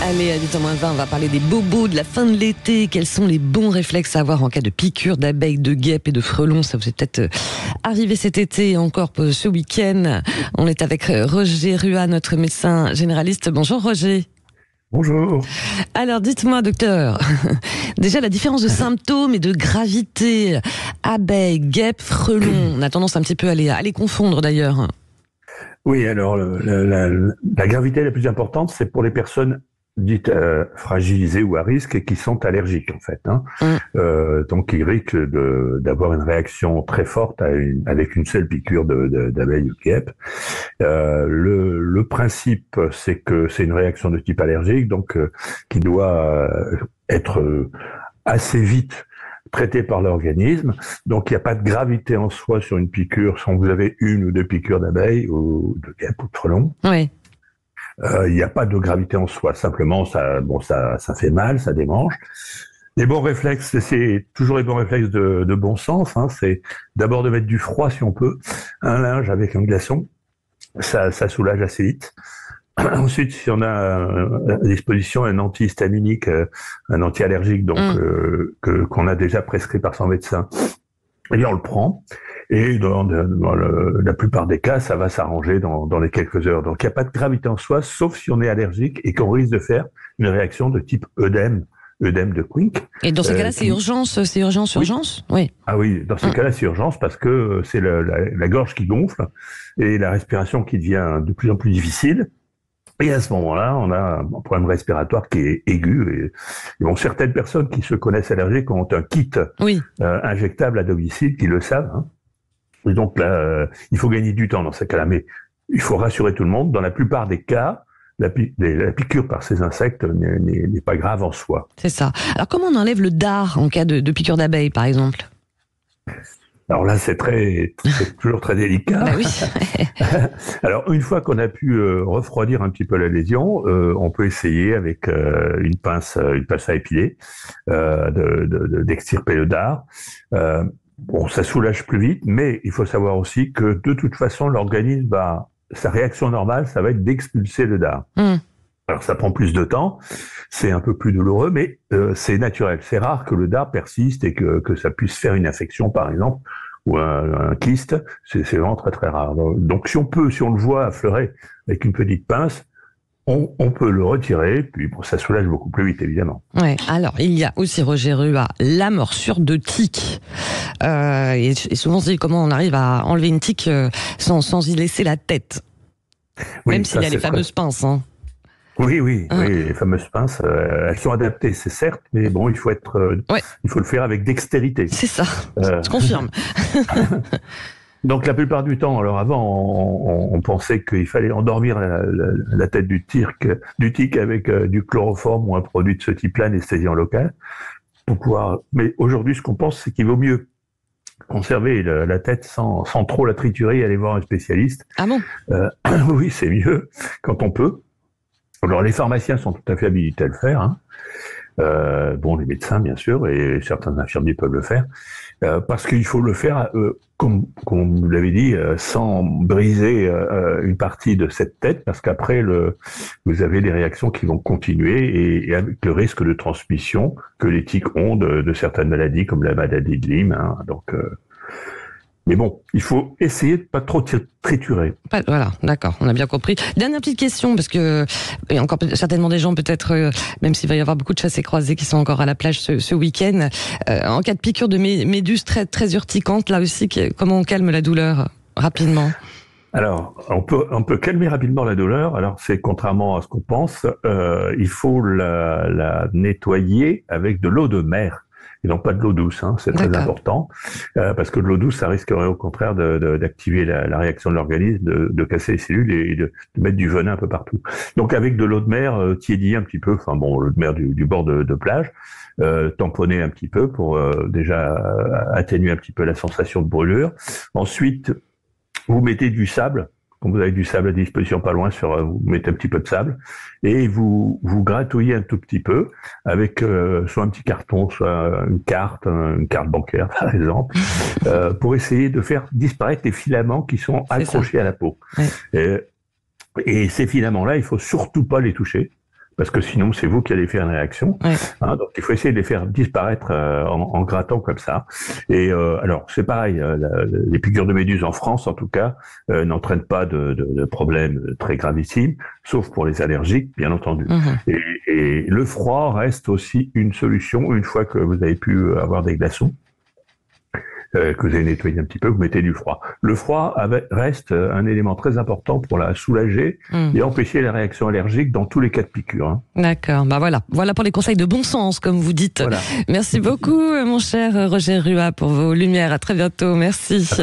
Allez, à 8h moins 20, on va parler des bobos de la fin de l'été. Quels sont les bons réflexes à avoir en cas de piqûre d'abeilles, de guêpes et de frelons? Ça vous est peut-être arrivé cet été et encore ce week-end. On est avec Roger Rua, notre médecin généraliste. Bonjour Roger. Bonjour. Alors dites-moi docteur, déjà la différence de symptômes et de gravité, abeilles, guêpes, frelons, on a tendance un petit peu à les confondre d'ailleurs. Oui, alors la gravité la plus importante, c'est pour les personnes dites fragilisées ou à risque et qui sont allergiques en fait. Donc ils risquent d'avoir une réaction très forte avec une seule piqûre d'abeille ou de guêpe. Le principe, c'est que c'est une réaction de type allergique, donc qui doit être assez vite traité par l'organisme. Donc il n'y a pas de gravité en soi sur une piqûre, si vous avez une ou deux piqûres d'abeilles ou de guêpes ou de frelons. Oui. Il n'y a pas de gravité en soi, simplement ça fait mal, ça démange. Les bons réflexes, c'est toujours les bons réflexes de bon sens, c'est d'abord de mettre du froid si on peut, un linge avec un glaçon, ça soulage assez vite. Ensuite, si on a à disposition un antihistaminique, un anti-allergique, donc qu'on a déjà prescrit par son médecin, et on le prend. Et dans la plupart des cas, ça va s'arranger dans les quelques heures. Donc, il n'y a pas de gravité en soi, sauf si on est allergique et qu'on risque de faire une réaction de type œdème de Quincke. Et dans ces cas-là, c'est urgence, urgence? Oui. Ah oui, dans ces cas-là, c'est urgence parce que c'est la gorge qui gonfle et la respiration qui devient de plus en plus difficile. Et à ce moment-là, on a un problème respiratoire qui est aigu. Et bon, certaines personnes qui se connaissent allergiques ont un kit injectable à domicile, qui le savent. Et donc là, il faut gagner du temps dans ces cas-là. Mais il faut rassurer tout le monde. Dans la plupart des cas, la piqûre par ces insectes n'est pas grave en soi. C'est ça. Alors comment on enlève le dard en cas de piqûre d'abeille, par exemple? Alors là, c'est toujours très délicat. Bah oui. Alors, une fois qu'on a pu refroidir un petit peu la lésion, on peut essayer avec une pince à épiler d'extirper le dard. Bon, ça soulage plus vite, mais il faut savoir aussi que de toute façon, l'organisme sa réaction normale, ça va être d'expulser le dard. Alors ça prend plus de temps, c'est un peu plus douloureux, mais c'est naturel. C'est rare que le dard persiste et que ça puisse faire une infection, par exemple, ou un kyste. C'est vraiment très très rare. Donc si on le voit affleurer avec une petite pince, on peut le retirer, puis ça soulage beaucoup plus vite, évidemment. Ouais. Alors, il y a aussi, Roger Rua, la morsure de tique. Et souvent, on se dit comment on arrive à enlever une tique sans y laisser la tête. Oui, même s'il y a les fameuses pinces. Oui, les fameuses pinces, elles sont adaptées, c'est certes, mais bon, il faut le faire avec dextérité. C'est ça, je confirme. Donc la plupart du temps, alors avant, on pensait qu'il fallait endormir la tête du tic avec du chloroforme ou un produit de ce type-là, anesthésiant local, pour pouvoir. Mais aujourd'hui, ce qu'on pense, c'est qu'il vaut mieux conserver la tête sans trop la triturer et aller voir un spécialiste. Ah bon? Oui, c'est mieux quand on peut. Alors les pharmaciens sont tout à fait habilités à le faire. Les médecins bien sûr et certains infirmiers peuvent le faire parce qu'il faut le faire comme vous l'avez dit sans briser une partie de cette tête parce qu'après vous avez des réactions qui vont continuer et avec le risque de transmission que les tiques ont de certaines maladies comme la maladie de Lyme. Mais bon, il faut essayer de pas trop triturer. Voilà, d'accord, on a bien compris. Dernière petite question, parce que il y a encore certainement des gens, peut-être, même s'il va y avoir beaucoup de chassés croisés qui sont encore à la plage ce week-end, en cas de piqûre de méduse très, très urticante, là aussi, comment on calme la douleur rapidement? Alors, on peut calmer rapidement la douleur. Alors, c'est contrairement à ce qu'on pense, il faut la nettoyer avec de l'eau de mer. Et non pas de l'eau douce, c'est très important, parce que de l'eau douce, ça risquerait au contraire d'activer la réaction de l'organisme, de casser les cellules et de mettre du venin un peu partout. Donc avec de l'eau de mer tiédie un petit peu, l'eau de mer du bord de plage, tamponner un petit peu pour déjà atténuer un petit peu la sensation de brûlure. Ensuite, vous mettez du sable. Quand vous avez du sable à disposition pas loin, vous mettez un petit peu de sable et vous gratouillez un tout petit peu avec soit un petit carton, soit une carte bancaire par exemple, pour essayer de faire disparaître les filaments qui sont accrochés à la peau. Ouais. Et ces filaments-là, il faut surtout pas les toucher parce que sinon c'est vous qui allez faire une réaction. Ouais. Donc il faut essayer de les faire disparaître en grattant comme ça. Et alors c'est pareil, les piqûres de méduse en France en tout cas n'entraînent pas de problèmes très gravissimes, sauf pour les allergiques bien entendu. Et le froid reste aussi une solution une fois que vous avez pu avoir des glaçons. Que vous avez nettoyé un petit peu, vous mettez du froid. Le froid reste un élément très important pour la soulager et empêcher la réaction allergique dans tous les cas de piqûre. D'accord, voilà pour les conseils de bon sens, comme vous dites. Voilà. Merci beaucoup, mon cher Roger Ruat, pour vos lumières. À très bientôt, merci.